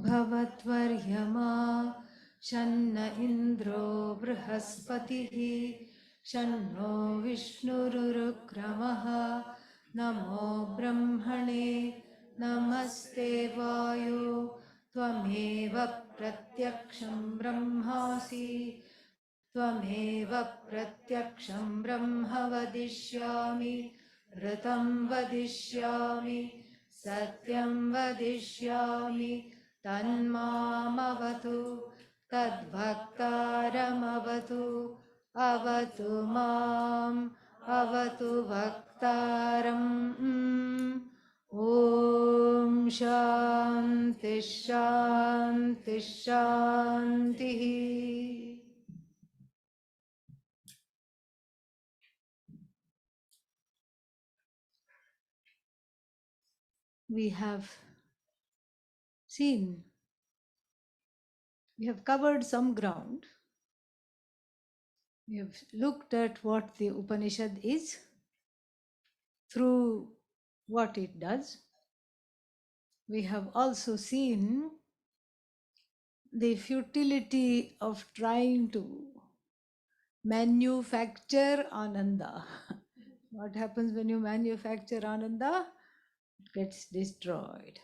भवत्वर्यमा शन्न इन्द्रो बृहस्पतिः शन्नो विष्णुरुक्रमः नमो ब्रह्मणे नमस्ते वायो त्वमेव प्रत्यक्षं ब्रह्मासि त्वमेव प्रत्यक्षं ब्रह्म वदिष्यामि ऋतं वदिष्यामि सत्यं वदिष्यामि तन्मामवतु तद्भक्तारमवतु अवतु माम् अवतु भक्तारम् ॐ शान्ति शान्ति शान्तिः. We have seen, we have covered some ground. We have looked at what the Upanishad is, through what it does. We have also seen the futility of trying to manufacture Ananda. What happens when you manufacture Ananda? It gets destroyed.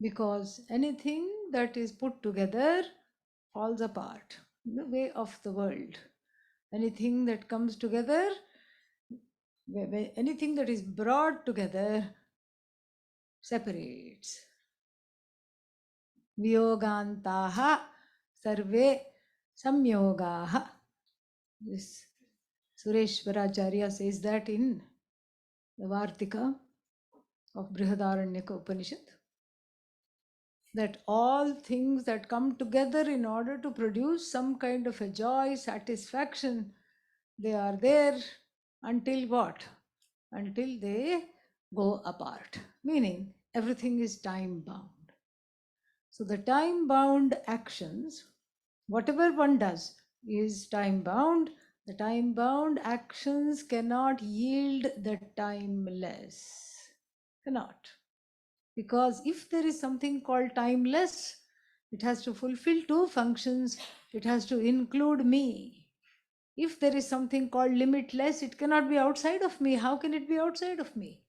Because anything that is put together falls apart. The way of the world. Anything that comes together, anything that is brought together separates. Vyogantaha sarve samyogaha. This Sureshwaracharya says that in the Vartika of Brihadaranyaka Upanishad, that all things that come together in order to produce some kind of a joy, satisfaction, they are there until what? Until they go apart. Meaning everything is time bound. So the time bound actions, whatever one does is time bound. The time bound actions cannot yield the timeless. Cannot. Because if there is something called timeless, it has to fulfill two functions. It has to include me. If there is something called limitless, it cannot be outside of me. How can it be outside of me?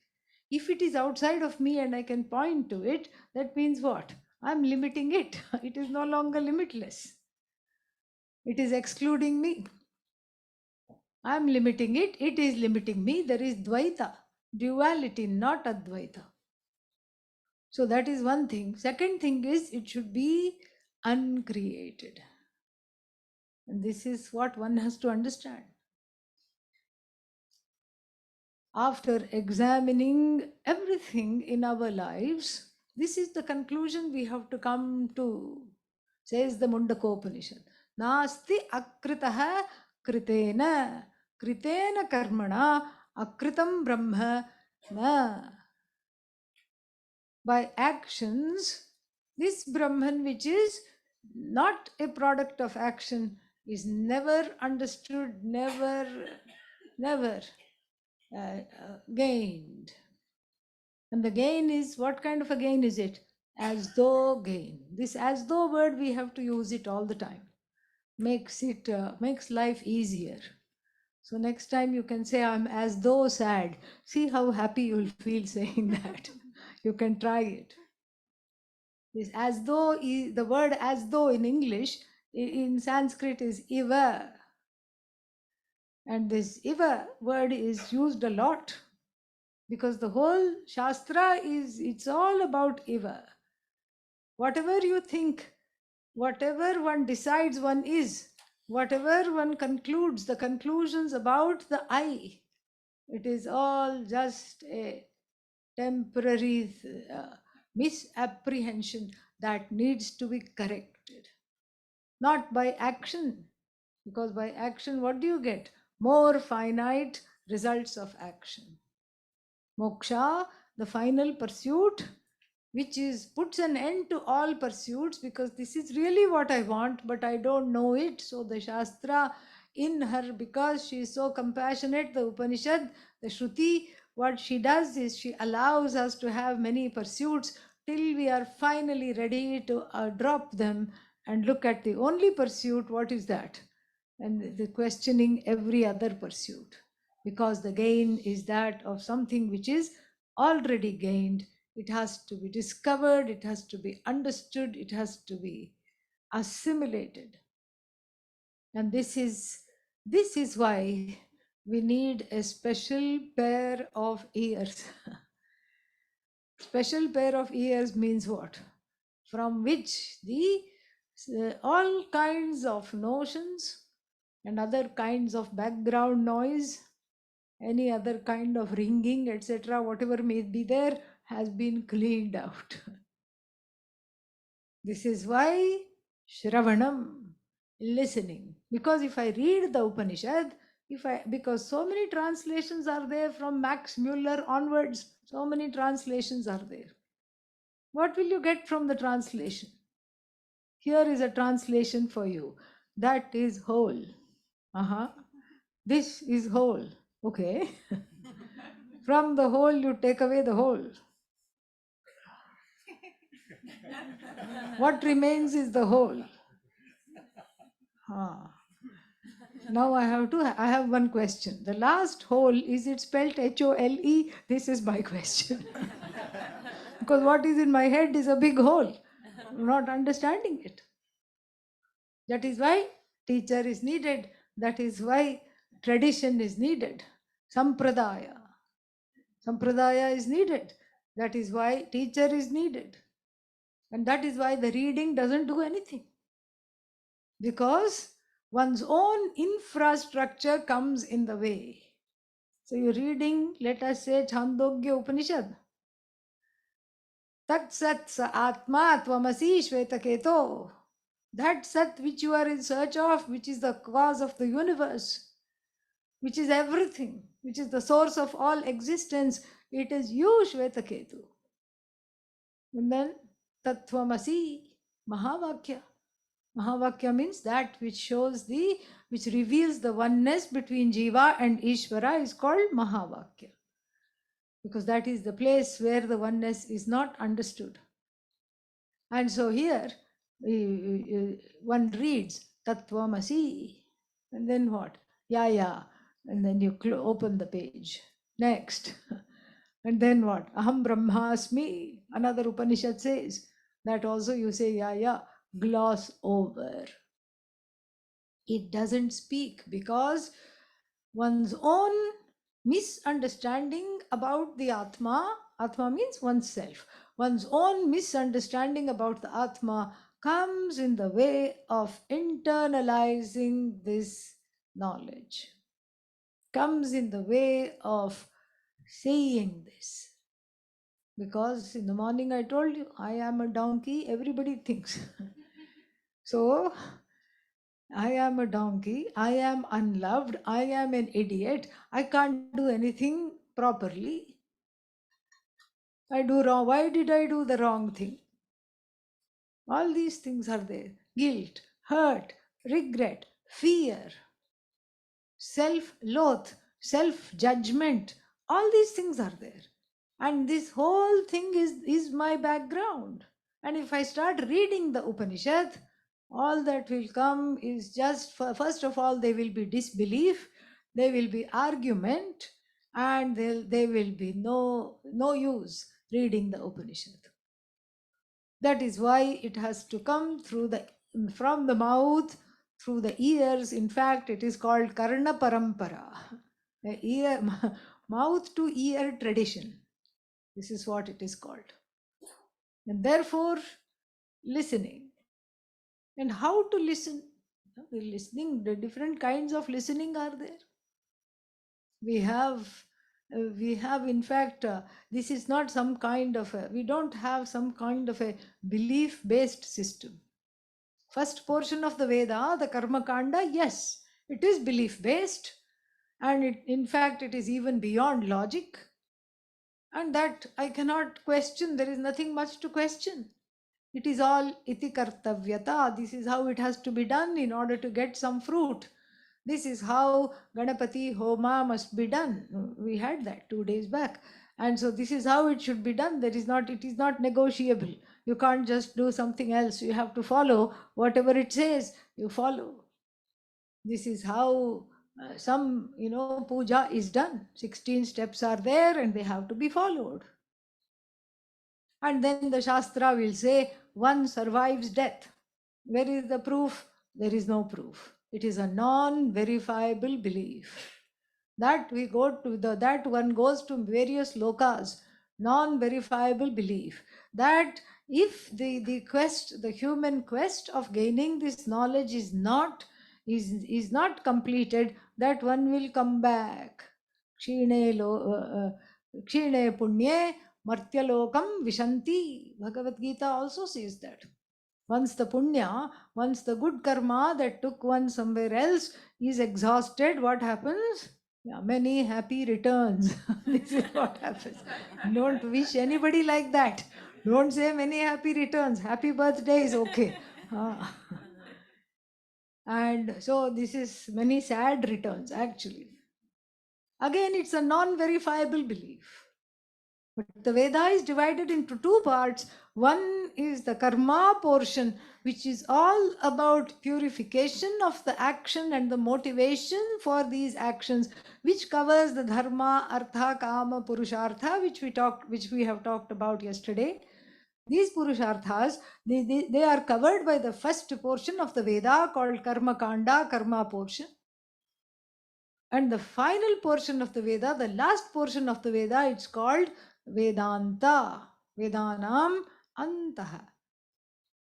If it is outside of me and I can point to it, that means what? I'm limiting it. It is no longer limitless. It is excluding me. I'm limiting it. It is limiting me. There is Dvaita, duality, not Advaita. So that is one thing. Second thing is it should be uncreated. And this is what one has to understand. After examining everything in our lives, this is the conclusion we have to come to, says the Mundakopanishad. Nasti akritaha kritena, kritena karmana, akritam brahma na. By actions, this Brahman, which is not a product of action, is never understood, never gained. And the gain is, what kind of a gain is it? As though gain. This as though word, we have to use it all the time. Makes life easier. So next time you can say, I'm as though sad. See how happy you'll feel saying that. You can try it. This as though, the word as though in English, in Sanskrit is iva. And this iva word is used a lot because the whole Shastra it's all about iva. Whatever you think, whatever one decides one is, whatever one concludes, the conclusions about the I, it is all just a temporary misapprehension that needs to be corrected. Not by action, because by action, what do you get? More finite results of action. Moksha, the final pursuit, which is puts an end to all pursuits, because this is really what I want, but I don't know it. So the Shastra in her, because she is so compassionate, the Upanishad, the Shruti, what she does is she allows us to have many pursuits till we are finally ready to drop them and look at the only pursuit. What is that? And the questioning every other pursuit, because the gain is that of something which is already gained. It has to be discovered, it has to be understood, it has to be assimilated. And this is why we need a special pair of ears. Special pair of ears means what? From which the all kinds of notions and other kinds of background noise, any other kind of ringing, etc., whatever may be there, has been cleaned out. This is why Shravanam, listening. Because if I read the Upanishad, because so many translations are there from Max Muller onwards, so many translations are there. What will you get from the translation? Here is a translation for you. That is whole. Uh-huh. This is whole. Okay. From the whole, you take away the whole. What remains is the whole. Ah. Now I have one question. The last whole, is it spelled HOLE? This is my question. Because what is in my head is a big hole. I'm not understanding it. That is why teacher is needed. That is why tradition is needed. Sampradaya. Sampradaya is needed. That is why teacher is needed. And that is why the reading doesn't do anything. Because one's own infrastructure comes in the way. So you're reading, let us say, Chandogya Upanishad. Tat Sat Sa Atma Tvamasi Shvetaketo. That Sat which you are in search of, which is the cause of the universe, which is everything, which is the source of all existence, it is you, Shvetaketu. And then Tattvamasi, Mahavakya. Mahavakya means that which reveals the oneness between Jiva and Ishvara is called Mahavakya. Because that is the place where the oneness is not understood. And so here one reads Tattvamasi, and then what? Yeah. And then you open the page. Next. And then what? Aham Brahmasmi. Another Upanishad says. That also you say, yeah. Gloss over. It doesn't speak because one's own misunderstanding about the Atma means oneself, one's own misunderstanding about the Atma comes in the way of internalizing this knowledge, comes in the way of saying this. Because in the morning I told you, I am a donkey, everybody thinks. So, I am a donkey, I am unloved, I am an idiot, I can't do anything properly. I do wrong. Why did I do the wrong thing? All these things are there. Guilt, hurt, regret, fear, self-loath, self-judgment. All these things are there. And this whole thing is my background. And if I start reading the Upanishad, all that will come is just, first of all, there will be disbelief, there will be argument, and there will be no use reading the Upanishad. That is why it has to come from the mouth, through the ears. In fact, it is called Karna Parampara, mouth to ear tradition. This is what it is called. And therefore, listening. And how to listen? The different kinds of listening are there. We have in fact, this is not some kind of we don't have some kind of a belief based system. First portion of the Veda, the Karma Kanda, yes, it is belief based, and in fact it is even beyond logic, and that I cannot question. There is nothing much to question. It is all iti kartavyata. This is how it has to be done in order to get some fruit. This is how Ganapati Homa must be done. We had that 2 days back. And so this is how it should be done. It is not negotiable. You can't just do something else. You have to follow whatever it says, you follow. This is how some, puja is done. 16 steps are there and they have to be followed. And then the Shastra will say, one survives death. Where is the proof? There is no proof. It is a non-verifiable belief. That we go to that one goes to various lokas, non-verifiable belief. That if the human quest of gaining this knowledge is not completed, that one will come back. Kshine punye martyalokam vishanti. Bhagavad Gita also says that. Once the punya, once the good karma that took one somewhere else is exhausted, what happens? Yeah, many happy returns. This is what happens. Don't wish anybody like that. Don't say many happy returns. Happy birthday is okay. Ah. And so this is many sad returns actually. Again, it's a non-verifiable belief. But the Veda is divided into two parts. One is the karma portion, which is all about purification of the action and the motivation for these actions, which covers the dharma, artha, kama, purushartha, which we have talked about yesterday. These purusharthas, they are covered by the first portion of the Veda called karma kanda, karma portion. And the final portion of the Veda, the last portion of the Veda, it's called Vedanta, Vedanam Antaha.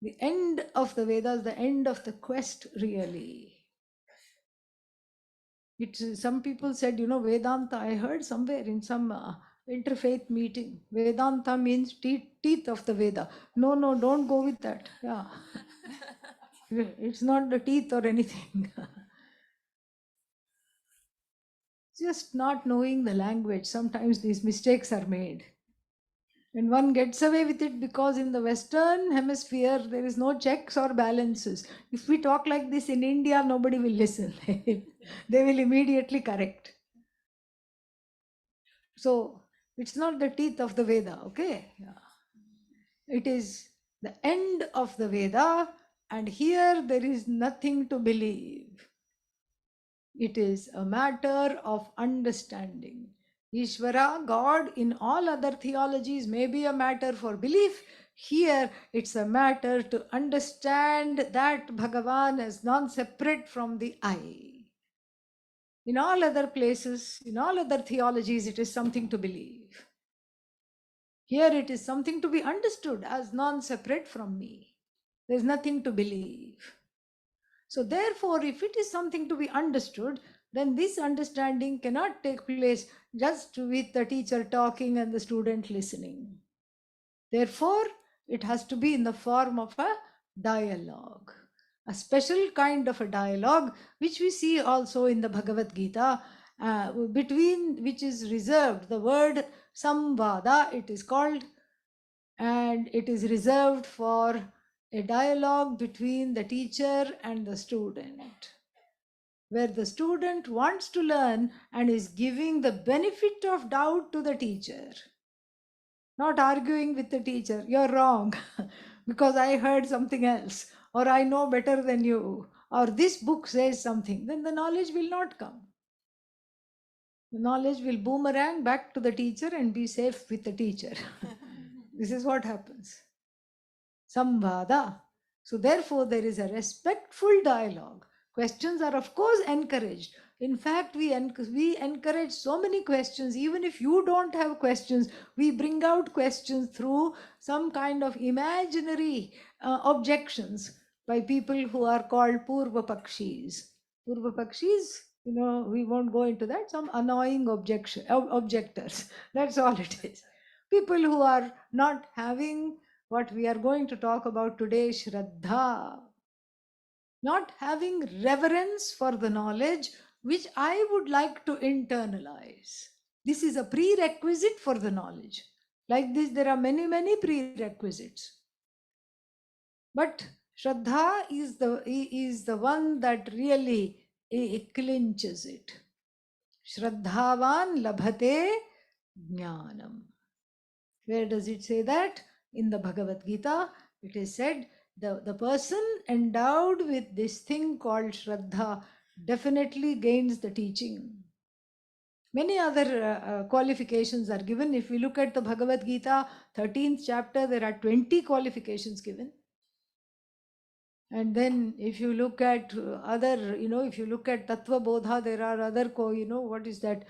The end of the Vedas, the end of the quest, really. Some people said, Vedanta, I heard somewhere in some interfaith meeting, Vedanta means teeth of the Veda. No, don't go with that. Yeah. It's not the teeth or anything. Just not knowing the language. Sometimes these mistakes are made. And one gets away with it because in the Western hemisphere, there is no checks or balances. If we talk like this in India, nobody will listen. They will immediately correct. So it's not the teeth of the Veda, okay? Yeah. It is the end of the Veda, and here there is nothing to believe. It is a matter of understanding. Ishvara, God, in all other theologies may be a matter for belief. Here, it's a matter to understand that Bhagavan is non-separate from the I. In all other places, in all other theologies, it is something to believe. Here, it is something to be understood as non-separate from me. There is nothing to believe. So therefore, if it is something to be understood, then this understanding cannot take place just with the teacher talking and the student listening. Therefore, it has to be in the form of a dialogue, a special kind of a dialogue, which we see also in the Bhagavad Gita, between which is reserved the word samvada, it is called, and it is reserved for a dialogue between the teacher and the student, where the student wants to learn and is giving the benefit of doubt to the teacher, not arguing with the teacher. You're wrong because I heard something else, or I know better than you, or this book says something. Then the knowledge will not come. The knowledge will boomerang back to the teacher and be safe with the teacher. This is what happens. Samvada. So therefore, there is a respectful dialogue. Questions are of course encouraged. In fact, we encourage so many questions. Even if you don't have questions, we bring out questions through some kind of imaginary objections by people who are called Purva Pakshis. Purva Pakshis, we won't go into that. Some annoying objectors. That's all it is. People who are not having what we are going to talk about today, Shraddha. Not having reverence for the knowledge which I would like to internalize. This is a prerequisite for the knowledge. Like this, there are many, many prerequisites. But Shraddha is the one that really clinches it. Shraddhavan labhate Jnanam. Where does it say that? In the Bhagavad Gita, it is said the person endowed with this thing called Shraddha definitely gains the teaching. Many other qualifications are given. If we look at the Bhagavad Gita, 13th chapter, there are 20 qualifications given. And then if you look at other, if you look at Tattva Bodha, there are other, what is that?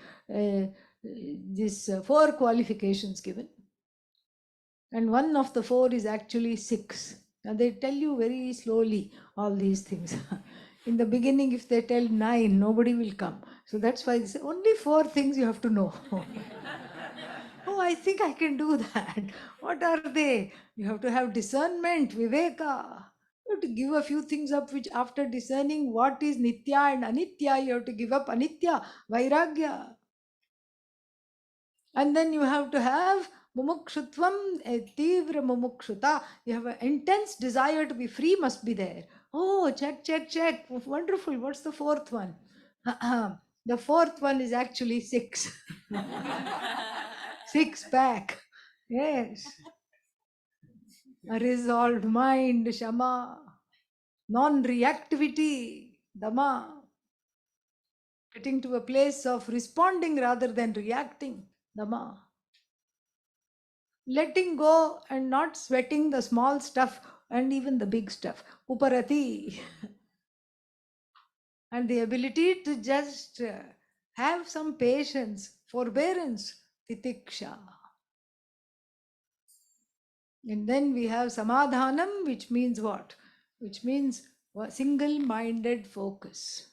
This 4 qualifications given. And one of the 4 is actually 6. And they tell you very slowly all these things. In the beginning, if they tell 9, nobody will come. So that's why it's only 4 things you have to know. Oh, I think I can do that. What are they? You have to have discernment, viveka. You have to give a few things up, which after discerning what is nitya and anitya, you have to give up anitya, vairagya. And then you have to have mumukshutvam, a tivra mumukshuta. You have an intense desire to be free, must be there. Oh, check, check, check. Wonderful. What's the 4th one? The 4th one is actually 6. 6 pack. Yes. A resolved mind, shama. Non reactivity, dama. Getting to a place of responding rather than reacting, dama. Letting go and not sweating the small stuff and even the big stuff, uparati. And the ability to just have some patience, forbearance, titiksha. And then we have samadhanam, which means what? Which means single-minded focus.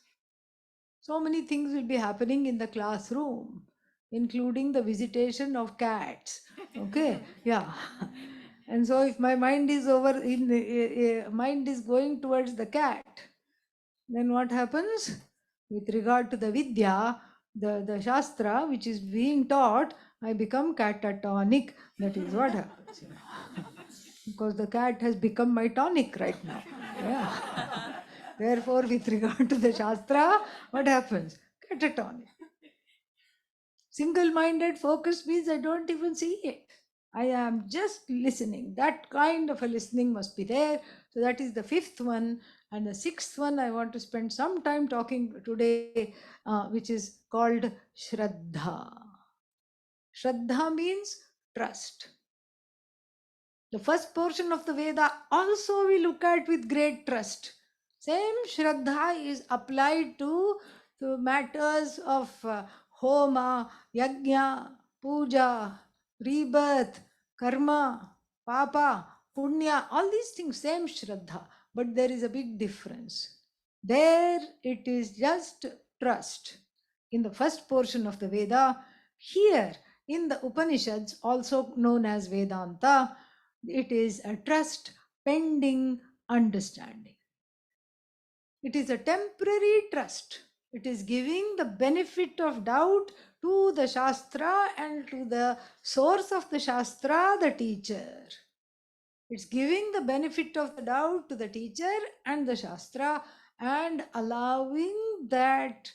So many things will be happening in the classroom, including the visitation of cats. Okay, yeah. And so if my mind is mind is going towards the cat, then what happens? With regard to the vidya, the shastra which is being taught, I become catatonic. That is what happens. Because the cat has become my tonic right now. Yeah. Therefore, with regard to the Shastra, what happens? Catatonic. Single minded focus means I don't even see it. I am just listening. That kind of a listening must be there. So, that is the 5th one. And the 6th one, I want to spend some time talking today, which is called Shraddha. Shraddha means trust. The first portion of the Veda also we look at with great trust. Same Shraddha is applied to matters of Homa, Yajna, Puja, Rebirth, Karma, Papa, Punya, all these things, same Shraddha. But there is a big difference. There it is just trust. In the first portion of the Veda, here in the Upanishads, also known as Vedanta, it is a trust pending understanding. It is a temporary trust. It is giving the benefit of doubt to the Shastra and to the source of the Shastra, the teacher. It's giving the benefit of the doubt to the teacher and the Shastra and allowing that,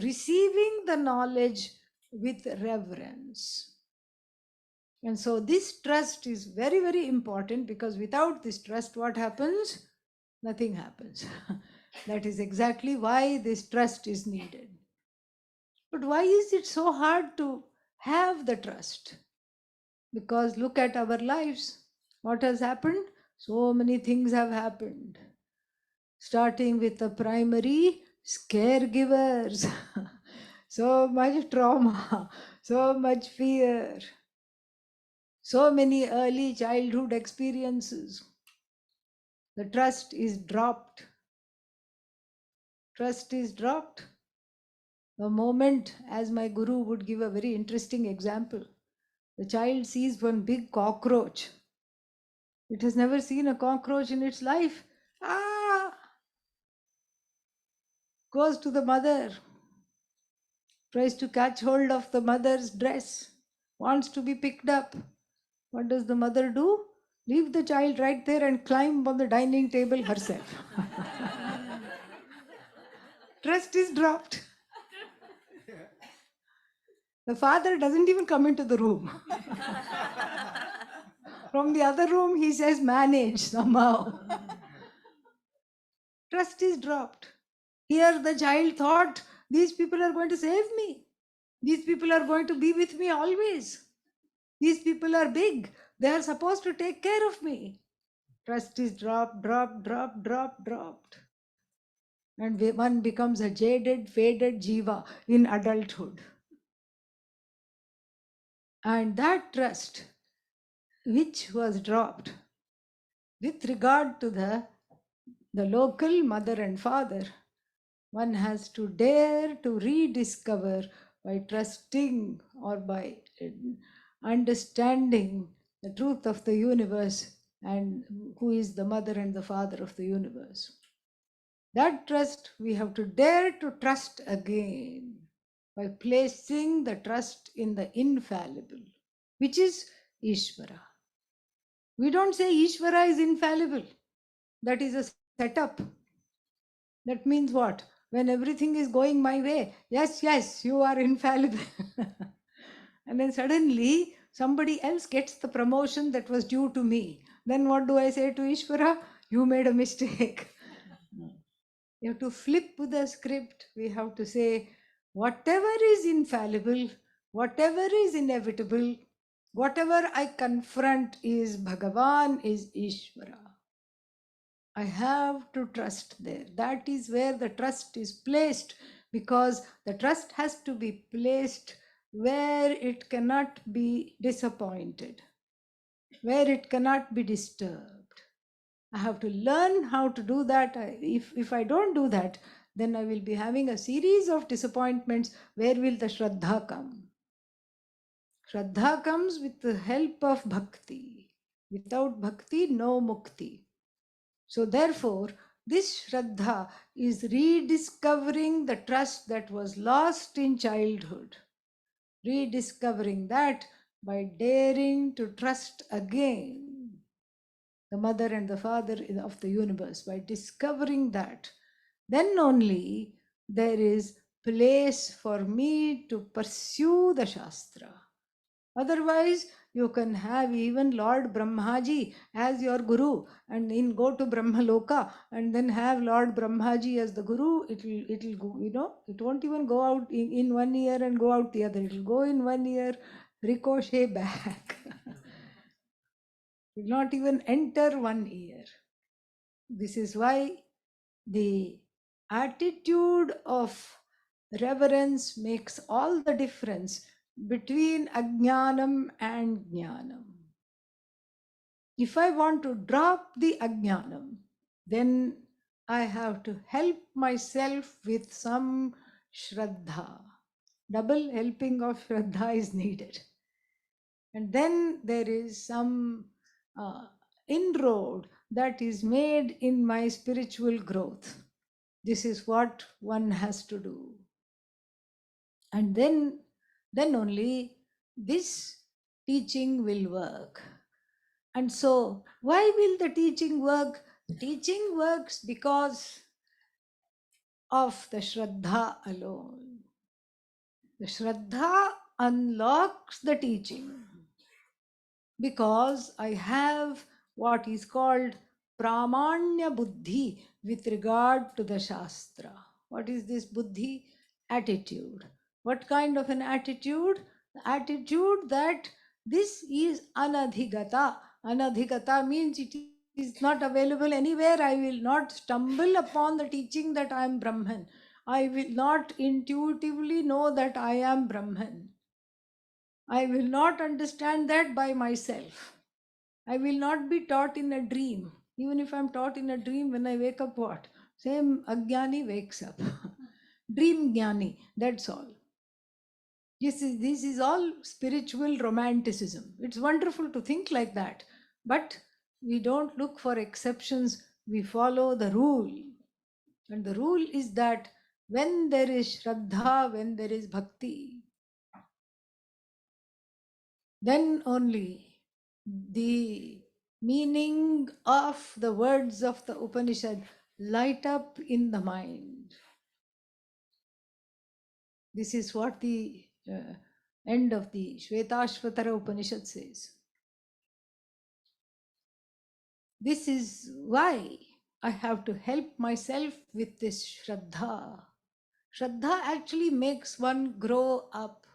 receiving the knowledge with reverence. And so this trust is very, very important, because without this trust, what happens? Nothing happens. That is exactly why this trust is needed. But why is it so hard to have the trust? Because look at our lives. What has happened? So many things have happened. Starting with the primary caregivers. So much trauma, so much fear. So many early childhood experiences. The trust is dropped. Trust is dropped. The moment, as my guru would give a very interesting example, the child sees one big cockroach. It has never seen a cockroach in its life. Ah! Goes to the mother, tries to catch hold of the mother's dress, wants to be picked up. What does the mother do? Leave the child right there and climb on the dining table herself. Trust is dropped. The father doesn't even come into the room. From the other room, he says, manage somehow. Trust is dropped. Here, the child thought, these people are going to save me. These people are going to be with me always. These people are big. They are supposed to take care of me. Trust is dropped. And one becomes a jaded, faded jiva in adulthood. And that trust, which was dropped with regard to the local mother and father, one has to dare to rediscover by trusting or by understanding the truth of the universe and who is the mother and the father of the universe. That trust, we have to dare to trust again by placing the trust in the infallible, which is Ishvara. We don't say Ishvara is infallible. That is a setup. That means what? When everything is going my way, yes, you are infallible. And then suddenly somebody else gets the promotion that was due to me. Then what do I say to Ishvara? You made a mistake. You have to flip the script. We have to say, whatever is infallible, whatever is inevitable, whatever I confront is Bhagavan, is Ishvara. I have to trust there. That is where the trust is placed, because the trust has to be placed where it cannot be disappointed, where it cannot be disturbed. I have to learn how to do that. If I don't do that, then I will be having a series of disappointments. Where will the Shraddha come? Shraddha comes with the help of bhakti. Without bhakti, no mukti. So therefore, this Shraddha is rediscovering the trust that was lost in childhood. Rediscovering that by daring to trust again the mother and the father of the universe. By discovering that, then only there is place for me to pursue the Shastra. Otherwise, you can have even Lord Brahmaji as your guru and then go to Brahmaloka and then have Lord Brahmaji as the guru. It'll go, it won't even go out in 1 year and go out the other. It'll go in 1 year, ricochet back. Will not even enter 1 year. This is why the attitude of reverence makes all the difference between ajnanam and jnanam. If I want to drop the ajnanam, then I have to help myself with some shraddha. Double helping of shraddha is needed. And then there is some inroad that is made in my spiritual growth. This is what one has to do. And then only this teaching will work. And so, why will the teaching work? The teaching works because of the Shraddha alone. The Shraddha unlocks the teaching because I have what is called Pramanya Buddhi with regard to the Shastra. What is this Buddhi? Attitude. What kind of an attitude? The attitude that this is Anadhigata. Anadhigata means it is not available anywhere. I will not stumble upon the teaching that I am Brahman. I will not intuitively know that I am Brahman. I will not understand that by myself. I will not be taught in a dream. Even if I'm taught in a dream, when I wake up, what? Same Ajnani wakes up. Dream Jnani, that's all. This is all spiritual romanticism. It's wonderful to think like that. But we don't look for exceptions. We follow the rule. And the rule is that when there is Shraddha, when there is Bhakti, then only the meaning of the words of the Upanishad light up in the mind. This is what the End of the Shvetashvatara Upanishad says. This is why I have to help myself with this Shraddha. Shraddha actually makes one grow up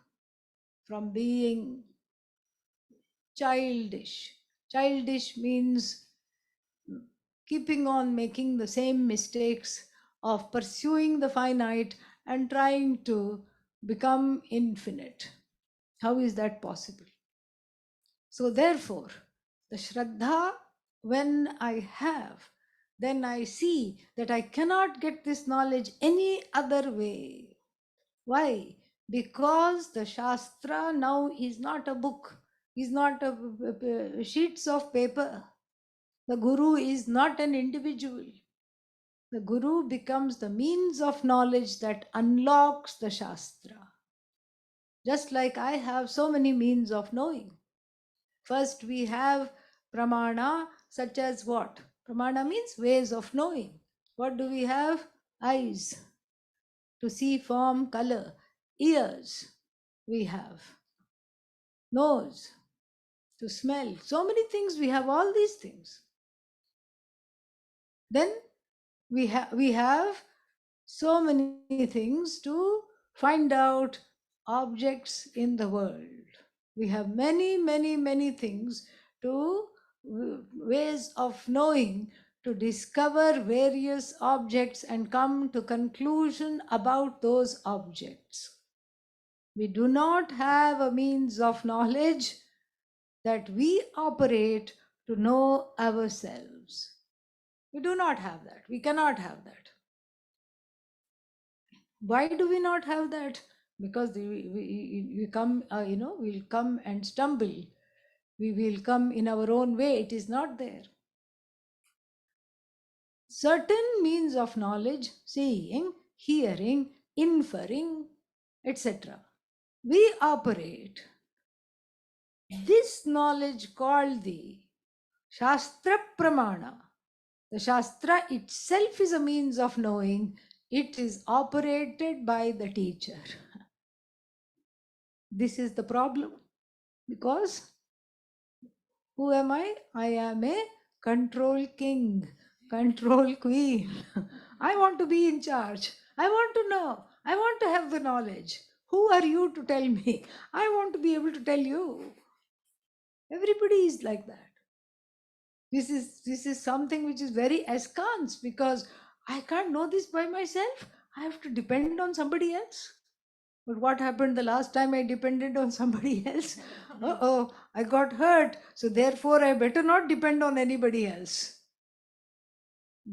from being childish. Childish means keeping on making the same mistakes of pursuing the finite and trying to become infinite. How is that possible? So, therefore, the Shraddha, when I have, then I see that I cannot get this knowledge any other way. Why? Because the Shastra now is not a book, is not sheets of paper. The Guru is not an individual. The Guru becomes the means of knowledge that unlocks the Shastra. Just like I have so many means of knowing. First, we have pramana, such as what? Pramana means ways of knowing. What do we have? Eyes to see form, color. Ears we have. Nose to smell. So many things we have, all these things. Then we have so many things to find out objects in the world. We have many things to ways of knowing, to discover various objects and come to conclusion about those objects. We do not have a means of knowledge that we operate to know ourselves. We do not have that. We cannot have that. Why do we not have that? Because we come, we'll come and stumble. We will come in our own way. It is not there. Certain means of knowledge, seeing, hearing, inferring, etc. We operate. This knowledge called the Shastra Pramana. The Shastra itself is a means of knowing. It is operated by the teacher. This is the problem. Because who am I? I am a control king, control queen. I want to be in charge. I want to know. I want to have the knowledge. Who are you to tell me? I want to be able to tell you. Everybody is like that. This is something which is very askance, because I can't know this by myself. I have to depend on somebody else. But what happened the last time I depended on somebody else? I got hurt. So therefore, I better not depend on anybody else.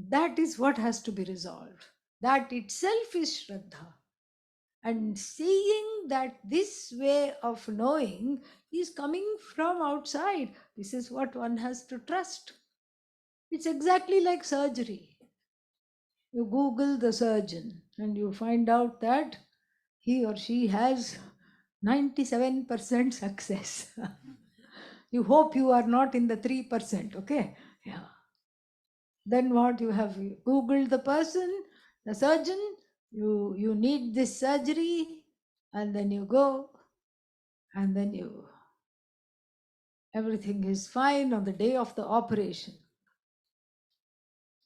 That is what has to be resolved. That itself is Shraddha. And seeing that this way of knowing is coming from outside, this is what one has to trust. It's exactly like surgery. You Google the surgeon and you find out that he or she has 97% success. You hope you are not in the 3%, okay? Yeah. Then what? You have Googled the person, the surgeon, you need this surgery, and then you go, and then everything is fine on the day of the operation.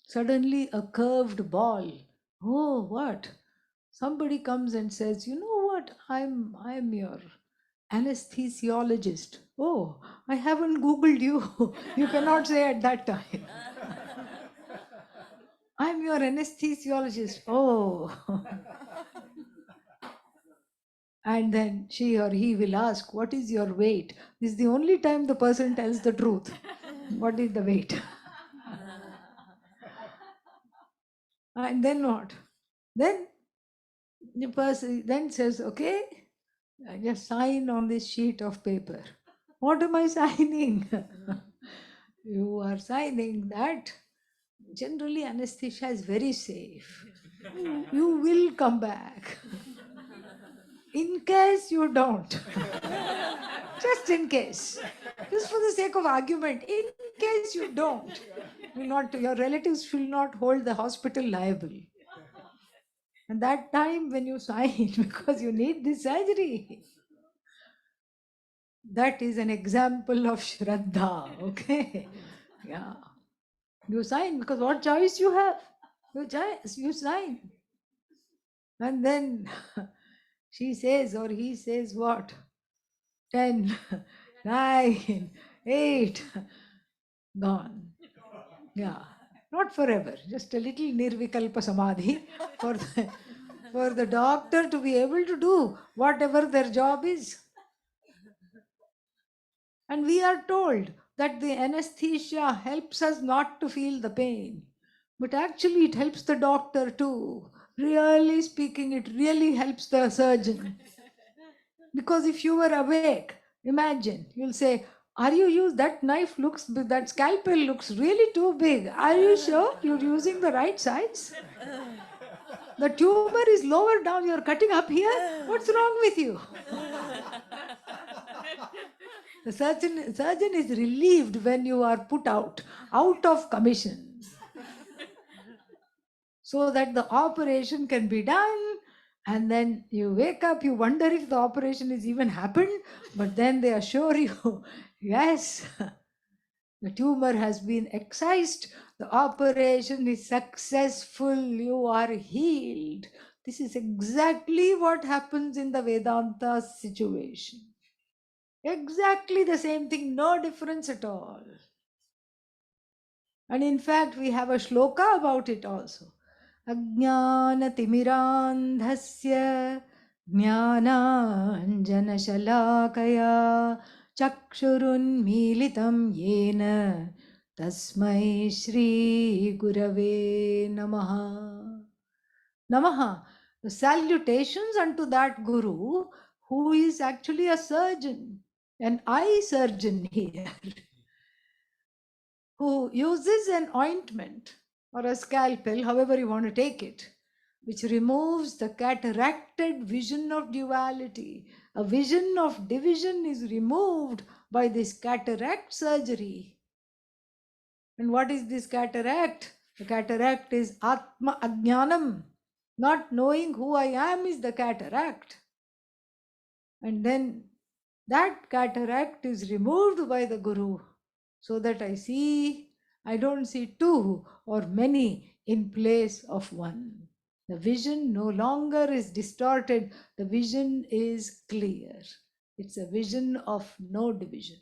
Suddenly a curved ball. Oh, what? Somebody comes and says, you know what? I'm your anesthesiologist. Oh, I haven't Googled you. You cannot say at that time. I'm your anesthesiologist. Oh. And then she or he will ask, what is your weight? This is the only time the person tells the truth. What is the weight? And then what? Then the person then says, okay, I just sign on this sheet of paper. What am I signing? You are signing that generally anesthesia is very safe. You will come back. In case you don't. Just in case. Just for the sake of argument. In case you don't. Your relatives will not hold the hospital liable. And that time when you sign, because you need this surgery. That is an example of Shraddha. Okay. Yeah. You sign because what choice you have? You sign. And then she says or he says what? 10, 9, 8, gone. Yeah. Not forever, just a little nirvikalpa samadhi for for the doctor to be able to do whatever their job is. And we are told that the anesthesia helps us not to feel the pain. But actually, it helps the doctor too. Really speaking, it really helps the surgeon. Because if you were awake, imagine, you'll say, are you use that knife looks that scalpel looks really too big. Are you sure you're using the right size? The tumor is lower down, you're cutting up here. What's wrong with you? The surgeon is relieved when you are put out of commission, so that the operation can be done. And then you wake up, you wonder if the operation has even happened, but then they assure you, yes, the tumor has been excised, the operation is successful, you are healed. This is exactly what happens in the Vedanta situation. Exactly the same thing, no difference at all. And in fact, we have a shloka about it also. Ajnanatimirandhasya jnananjanashalakaya chakshurunmilitam yena tasmai Shri Gurave Namaha. Namaha. The salutations unto that Guru who is actually a surgeon, an eye surgeon here, who uses an ointment or a scalpel, however you want to take it, which removes the cataracted vision of duality. A vision of division is removed by this cataract surgery. And what is this cataract? The cataract is Atma Ajnanam. Not knowing who I am is the cataract. And then that cataract is removed by the Guru, so that I don't see two or many in place of one. The vision no longer is distorted, the vision is clear. It's a vision of no division.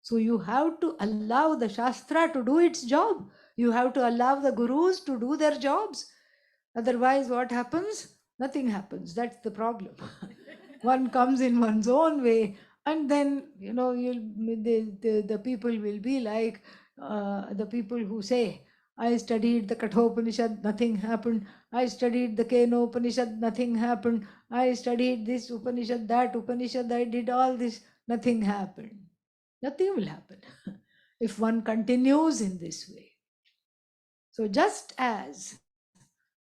So you have to allow the Shastra to do its job. You have to allow the Gurus to do their jobs. Otherwise, what happens? Nothing happens. That's the problem. One comes in one's own way, and then the people will be like the people who say, I studied the Kathopanishad, nothing happened. I studied the Kenopanishad, nothing happened. I studied this Upanishad, that Upanishad, I did all this, nothing happened. Nothing will happen if one continues in this way. So just as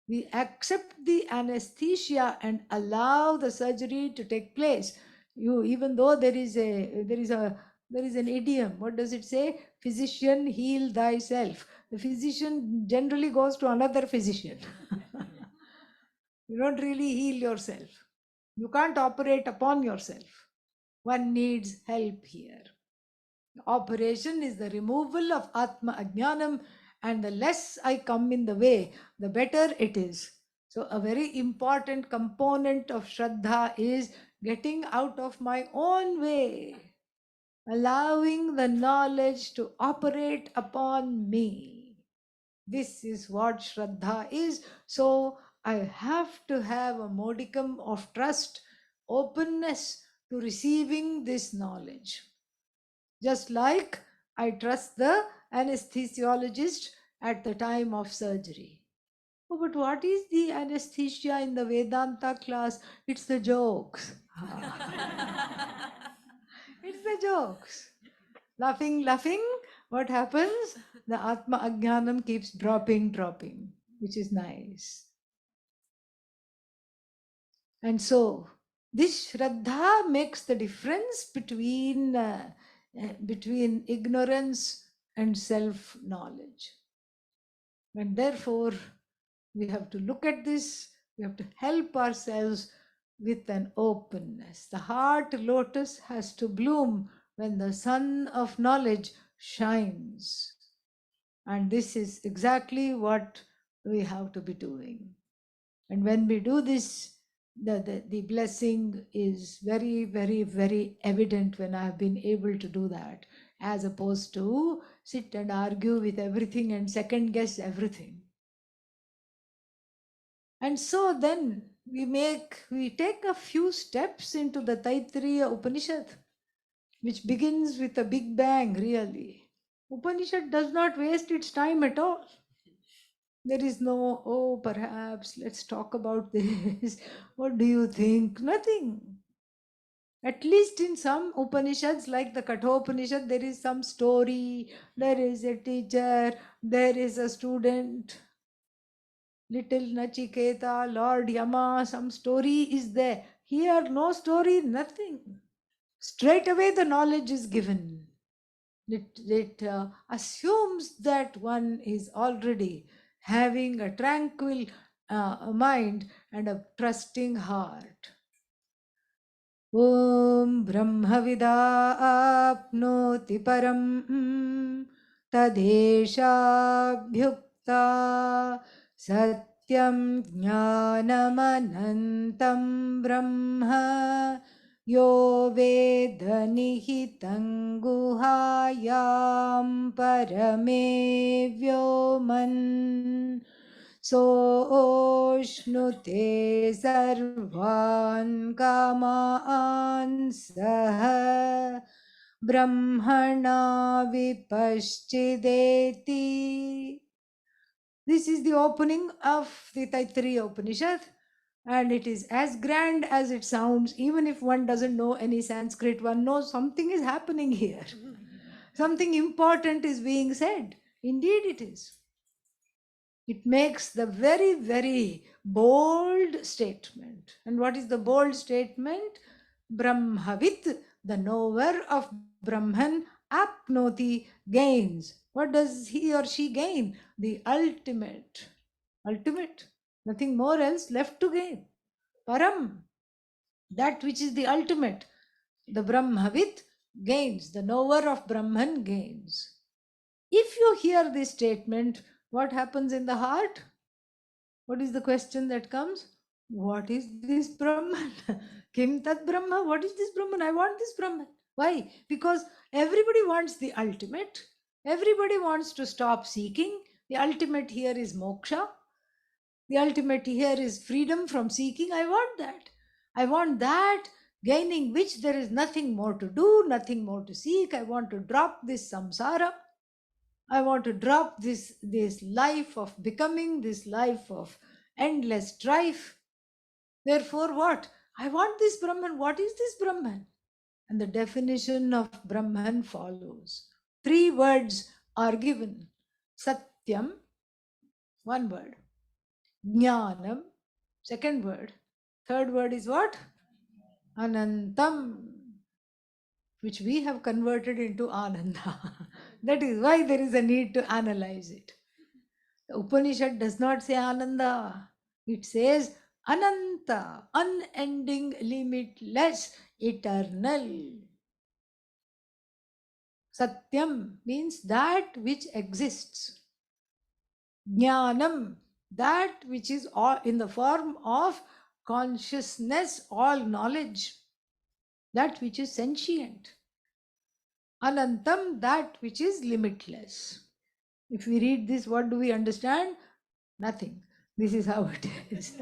we accept the anesthesia and allow the surgery to take place, even though there is an idiom, what does it say? Physician, heal thyself. The physician generally goes to another physician. You don't really heal yourself. You can't operate upon yourself. One needs help here. Operation is the removal of Atma Ajnanam, and the less I come in the way, the better it is. So, a very important component of Shraddha is getting out of my own way, allowing the knowledge to operate upon me. This is what Shraddha is. So, I have to have a modicum of trust, openness to receiving this knowledge. Just like I trust the anesthesiologist at the time of surgery. Oh, but what is the anesthesia in the Vedanta class? It's the jokes. It's the jokes. Laughing, what happens? The Atma Ajnanam keeps dropping, which is nice. And so, this Shraddha makes the difference between ignorance and self knowledge. And therefore, we have to look at this, we have to help ourselves with an openness. The heart lotus has to bloom when the sun of knowledge shines. And this is exactly what we have to be doing. And when we do this, the blessing is very, very, very evident when I have been able to do that, as opposed to sit and argue with everything and second guess everything. And so then we take a few steps into the Taittiriya Upanishad, which begins with a big bang, really. Upanishad does not waste its time at all. There is no, oh, perhaps, let's talk about this. What do you think? Nothing. At least in some Upanishads, like the Kathopanishad, there is some story, there is a teacher, there is a student, little Nachiketa, Lord Yama, some story is there. Here, no story, nothing. Straight away, the knowledge is given. It assumes that one is already having a tranquil mind and a trusting heart. Om Brahmavida apnoti param tadeshabhyukta satyam jnanamanantam brahma yo veda nihitam guhayam parame vyoman सोऽश्नुते सर्वान् कामान् सः ब्रह्मणा विपश्चिदेति. This is the opening of the Taittiriya Upanishad, and it is as grand as it sounds. Even if one doesn't know any Sanskrit, one knows something is happening here. Something important is being said. Indeed, it is. It makes the very, very bold statement. And what is the bold statement? Brahmavit, the knower of Brahman, apnoti, gains. What does he or she gain? The ultimate. Ultimate. Nothing more else left to gain. Param, that which is the ultimate. The Brahmavit gains. The knower of Brahman gains. If you hear this statement, what happens in the heart? What is the question that comes? What is this Brahman? Kim Tat Brahma? What is this Brahman? I want this Brahman. Why? Because everybody wants the ultimate. Everybody wants to stop seeking. The ultimate here is moksha. The ultimate here is freedom from seeking. I want that. I want that, gaining which there is nothing more to do, nothing more to seek. I want to drop this samsara. I want to drop this life of becoming, this life of endless strife. Therefore, what? I want this Brahman. What is this Brahman? And the definition of Brahman follows. 3 words are given. Satyam, one word. Jnanam, second word. Third word is what? Anantam, which we have converted into Ananda. That is why there is a need to analyze it. The Upanishad does not say Ananda. It says Ananta, unending, limitless, eternal. Satyam means that which exists. Jnanam, that which is all in the form of consciousness, all knowledge, that which is sentient. Anantam, that which is limitless. If we read this, what do we understand? Nothing. This is how it is.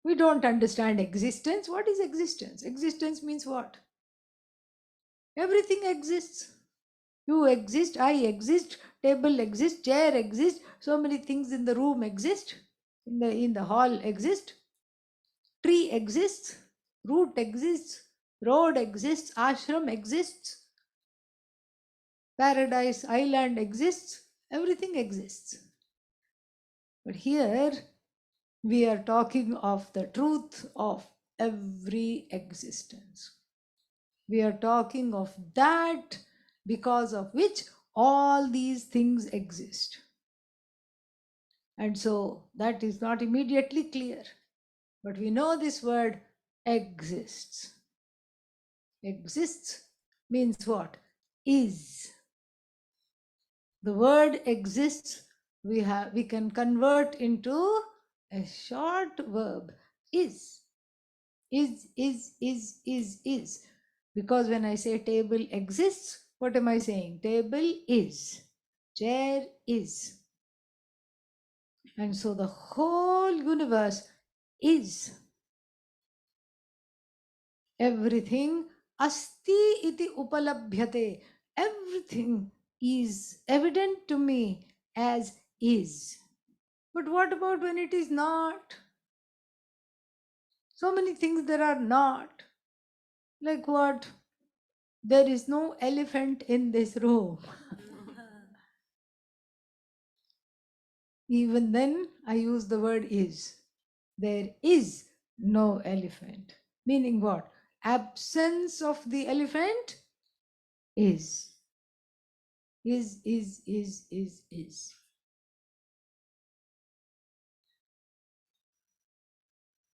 We don't understand existence. What is existence? Existence means what? Everything exists. You exist, I exist, table exists, chair exists, so many things in the room exist, in the hall exist, tree exists, root exists, road exists, ashram exists, paradise island exists, everything exists. But here we are talking of the truth of every existence. We are talking of that because of which all these things exist. And so that is not immediately clear. But we know this word exists. Exists means what? Is. The word exists, we can convert into a short verb. Is. Is. Because when I say table exists, what am I saying? Table is. Chair is. And so the whole universe is. Everything asti iti upalabhyate. Everything is evident to me as is. But what about when it is not? So many things there are not. Like what? There is no elephant in this room. Even then, I use the word is. There is no elephant. Meaning what? Absence of the elephant is. Is.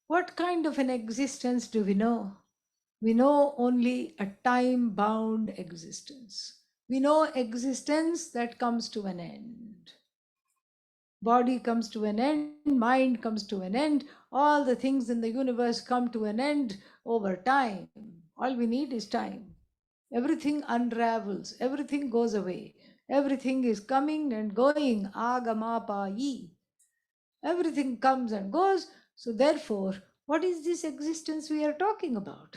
What kind of an existence do we know? We know only a time bound existence. We know existence that comes to an end. Body comes to an end, mind comes to an end, all the things in the universe come to an end over time. All we need is time. Everything unravels, everything goes away, everything is coming and going. Agama yi. Everything comes and goes. So, therefore, what is this existence we are talking about?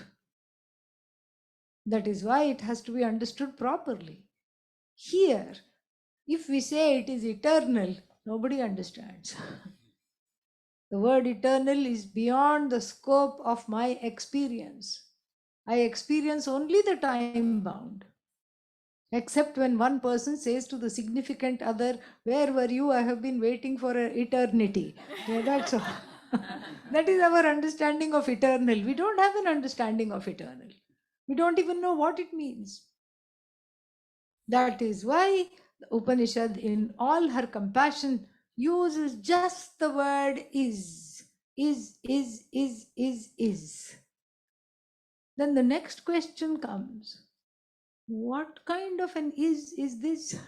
That is why it has to be understood properly. Here, if we say it is eternal, nobody understands. The word eternal is beyond the scope of my experience. I experience only the time bound. Except when one person says to the significant other, "Where were you? I have been waiting for an eternity." So that's all. That is our understanding of eternal. We don't have an understanding of eternal. We don't even know what it means. That is why the Upanishad, in all her compassion, uses just the word is. Is. Then the next question comes, what kind of an is this?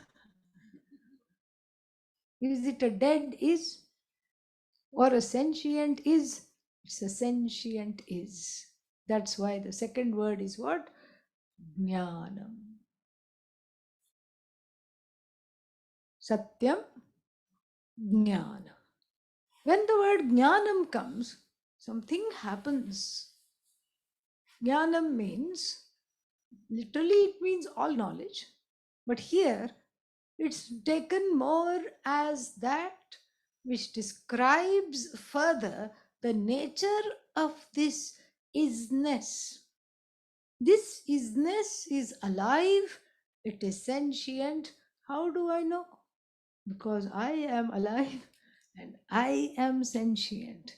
Is it a dead is or a sentient is? It's a sentient is. That's why the second word is what? Jnanam. Satyam, Jnanam. When the word Jnanam comes, something happens. Jnanam means, literally, it means all knowledge. But here, it's taken more as that which describes further the nature of this isness. This isness is alive, it is sentient. How do I know? Because I am alive and I am sentient.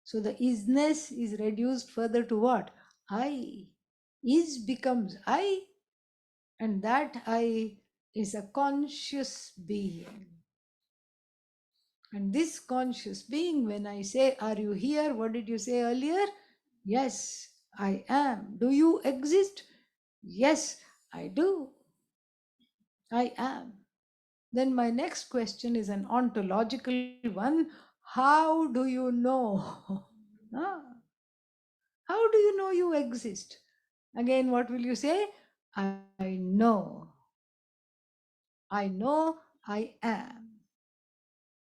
So the isness is reduced further to what? I. Is becomes I, and that I is a conscious being. And this conscious being, when I say, "Are you here?" What did you say earlier? Yes, I am. Do you exist? Yes, I do. I am. Then my next question is an ontological one. How do you know? Ah, how do you know you exist? Again, what will you say? I know. I know I am.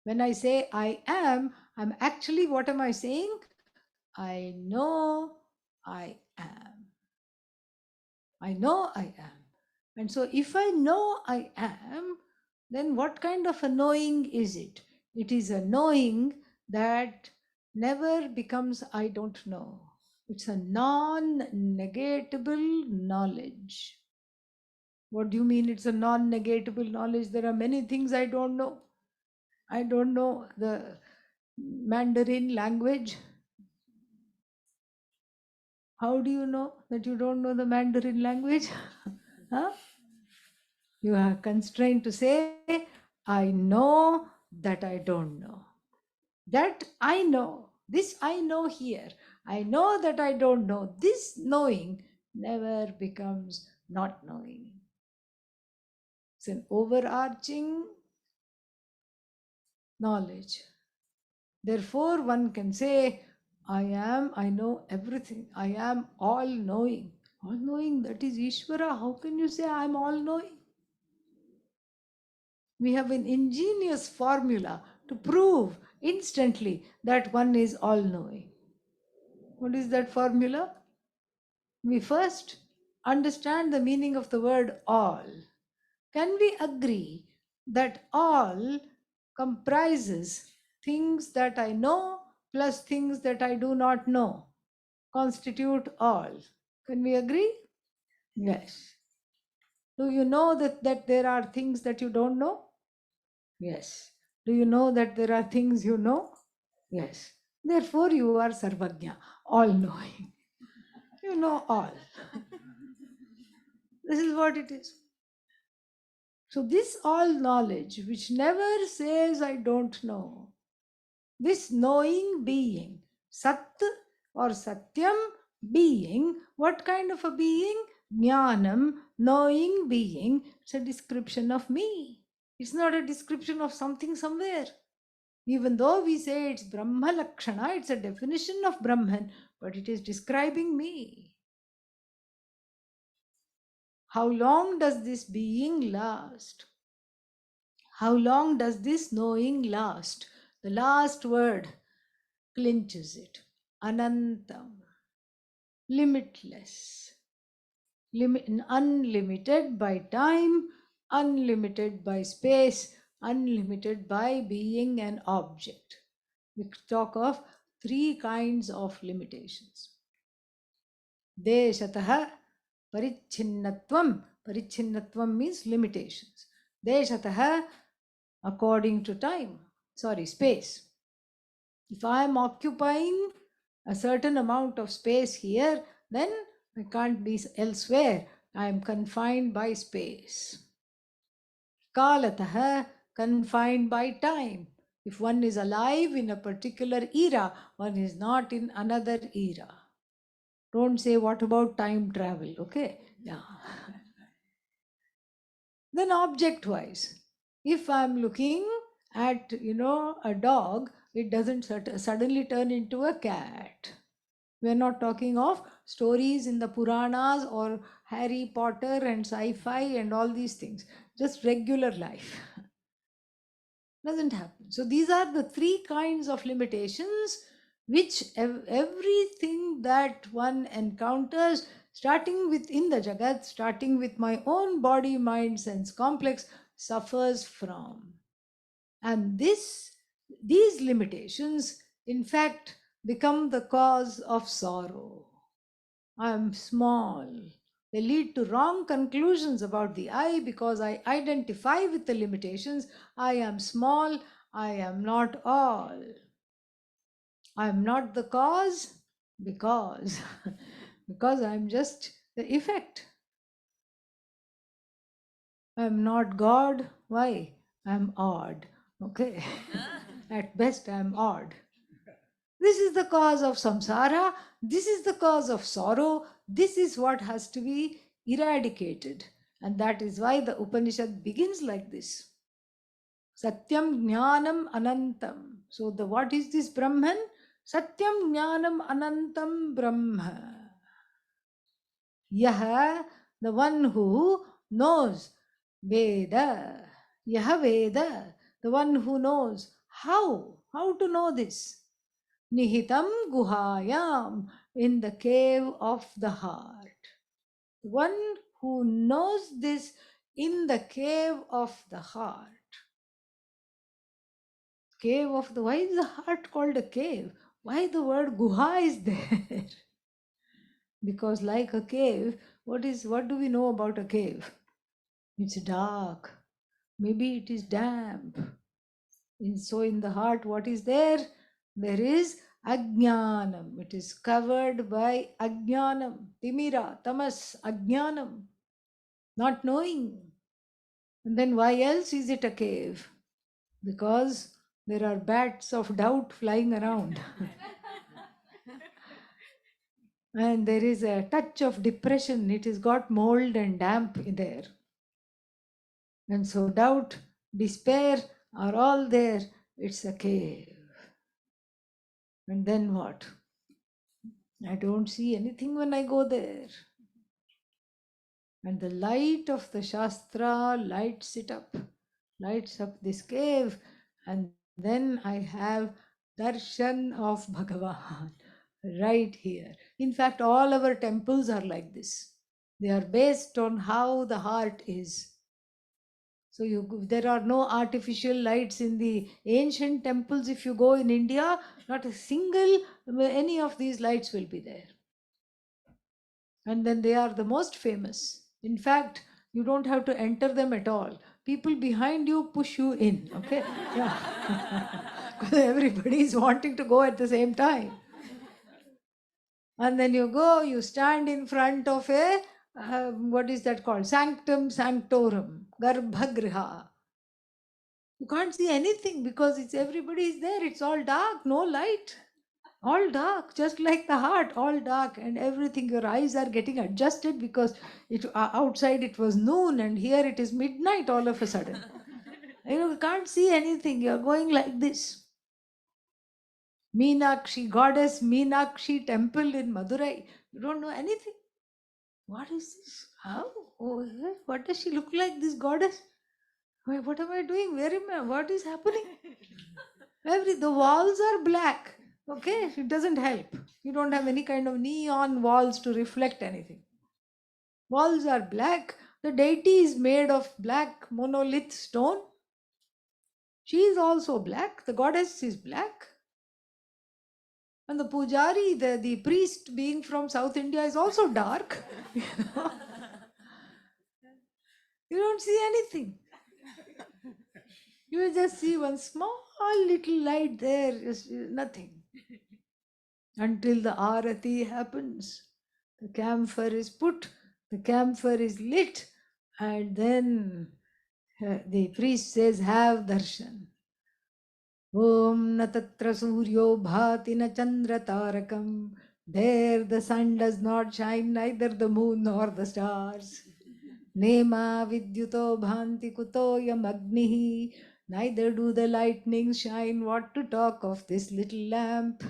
When I say I am, I'm actually, what am I saying? I know I am. I know I am. And so if I know I am, then what kind of a knowing is it? It is a knowing that never becomes I don't know. It's a non negatable knowledge. What do you mean it's a non negatable knowledge? There are many things I don't know. I don't know the Mandarin language. How do you know that you don't know the Mandarin language? Huh? You are constrained to say, I know that I don't know. That I know. This I know here. I know that I don't know. This knowing never becomes not knowing. It's an overarching knowledge. Therefore, one can say, I know everything. I am all knowing. All knowing, that is Ishvara. How can you say I am all knowing? We have an ingenious formula to prove instantly that one is all knowing. What is that formula? We first understand the meaning of the word all. Can we agree that all comprises things that I know plus things that I do not know constitute all? Can we agree? Yes. Do you know that there are things that you don't know? Yes. Do you know that there are things you know? Yes. Therefore, you are Sarvagnya, all knowing. You know all. This is what it is. So, this all knowledge, which never says, I don't know, this knowing being, Sat or Satyam being, what kind of a being? Jnanam, knowing being, it's a description of me. It's not a description of something somewhere. Even though we say it's Brahma Lakshana, it's a definition of Brahman, but it is describing me. How long does this being last? How long does this knowing last? The last word clinches it. Anantam, limitless, unlimited by time, unlimited by space, unlimited by being an object. We talk of three kinds of limitations. Deshatah parichinnatvam. Parichinnatvam means limitations. Deshatah, according to time, space. If I am occupying a certain amount of space here, then I can't be elsewhere. I am confined by space. Kalatah, confined by time. If one is alive in a particular era, one is not in another era. Don't say, what about time travel? Okay? Yeah. Then object wise, if I'm looking at, a dog, it doesn't suddenly turn into a cat. We're not talking of stories in the Puranas or Harry Potter and sci-fi and all these things. Just regular life. Doesn't happen. So these are the three kinds of limitations which everything that one encounters, starting within the Jagat, starting with my own body, mind, sense complex, suffers from. And these limitations, in fact, become the cause of sorrow. I am small. They lead to wrong conclusions about the I because I identify with the limitations. I am small. I am not all. I am not the cause because because I am just the effect. I am not God. Why? I am odd. Okay. At best, I am odd. This is the cause of samsara. This is the cause of sorrow. This is what has to be eradicated. And that is why the Upanishad begins like this. Satyam Jnanam Anantam. So what is this Brahman? Satyam Jnanam Anantam Brahma. Yaha, the one who knows. Veda. Yaha Veda. The one who knows. How? How to know this? Nihitam guhayam, in the cave of the heart. One who knows this in the cave of the heart. Cave of the, why is the heart called a cave? Why the word guha is there? Because like a cave, what do we know about a cave? It's dark. Maybe it is damp. And so in the heart, what is there? There is Ajnanam. It is covered by Ajnanam. Timira, Tamas, Ajnanam. Not knowing. And then why else is it a cave? Because there are bats of doubt flying around. And there is a touch of depression. It has got mold and damp in there. And so doubt, despair are all there. It's a cave. And then what? I don't see anything when I go there. And the light of the Shastra lights up this cave, and then I have darshan of Bhagavan right here. In fact, all our temples are like this. They are based on how the heart is. So there are no artificial lights in the ancient temples. If you go in India, not a single any of these lights will be there. And then they are the most famous. In fact, you don't have to enter them at all. People behind you push you in. Okay, yeah, because everybody is wanting to go at the same time. And then you go, you stand in front of a what is that called? Sanctum sanctorum, garbhagriha. You can't see anything because everybody is there. It's all dark, no light. All dark, just like the heart, all dark, and everything. Your eyes are getting adjusted because outside it was noon and here it is midnight all of a sudden. You can't see anything. You're going like this. Meenakshi, goddess Meenakshi temple in Madurai. You don't know anything. What is this? How? Oh, what does she look like, this goddess? What am I doing? Where am I? What is happening? The walls are black. Okay, it doesn't help. You don't have any kind of neon walls to reflect anything. Walls are black. The deity is made of black monolith stone. She is also black. The goddess is black. And the pujari, the priest being from South India, is also dark. You know? You don't see anything. You just see one small little light there, just nothing. Until the arati happens. The camphor is put, the camphor is lit, and then the priest says, have darshan. Om na tatra suryo bhati na chandra tarakam. There the sun does not shine, neither the moon nor the stars. Nema vidyuto bhanti kuto yam agnihi. Neither do the lightnings shine. What to talk of this little lamp?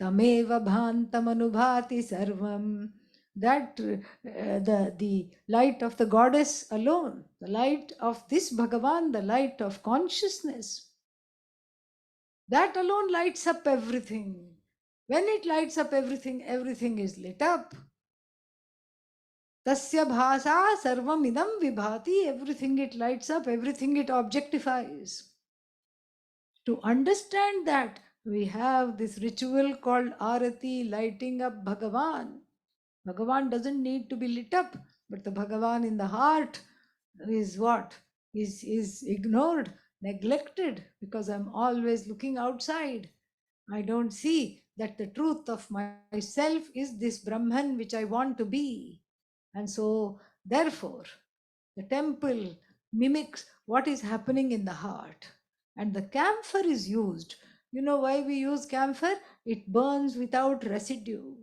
Tameva bhantamanubhati sarvam. That the light of the goddess alone, the light of this Bhagavan, the light of consciousness, that alone lights up everything. When it lights up everything, everything is lit up. Tasya bhasa sarvam idam vibhati. Everything it lights up, everything it objectifies. To understand that, we have this ritual called Arati, lighting up Bhagavan. Bhagavan doesn't need to be lit up, but the Bhagavan in the heart is what? Is ignored, neglected, because I'm always looking outside. I don't see that the truth of myself is this Brahman which I want to be. And so, therefore, the temple mimics what is happening in the heart. And the camphor is used. You know why we use camphor? It burns without residue.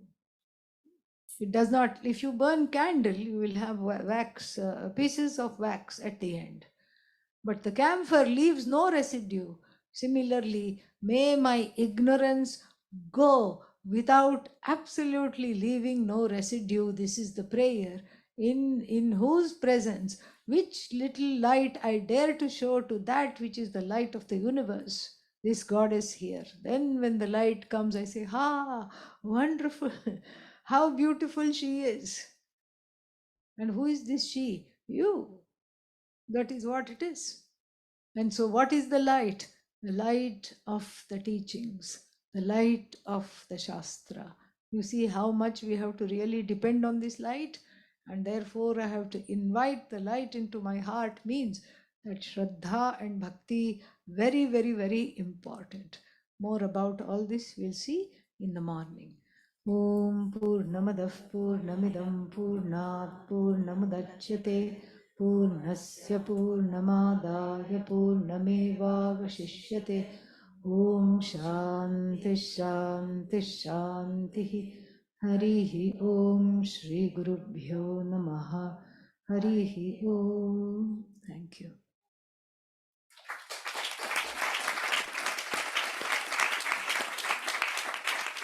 It does not, if you burn candle, you will have wax, pieces of wax at the end. But the camphor leaves no residue. Similarly, may my ignorance go without absolutely leaving no residue. This is the prayer in whose presence, which little light I dare to show to that which is the light of the universe. This God is here. Then when the light comes, I say, ha, wonderful, how beautiful she is. And who is this she? You. That is what it is. And so, what is the light? The light of the teachings, the light of the Shastra. You see how much we have to really depend on this light, and therefore I have to invite the light into my heart, means that Shraddha and Bhakti, very, very, very important. More about all this we'll see in the morning. Om Purnamadah Purnamidam Purnat Purnamudachyate पूर्णस्य पूर्णमादाय पूर्णमेवावशिष्यते Om Shanti Shanti Shanti. Harihi Om Shri Gurubhyo Namaha. Harihi Om. Thank you.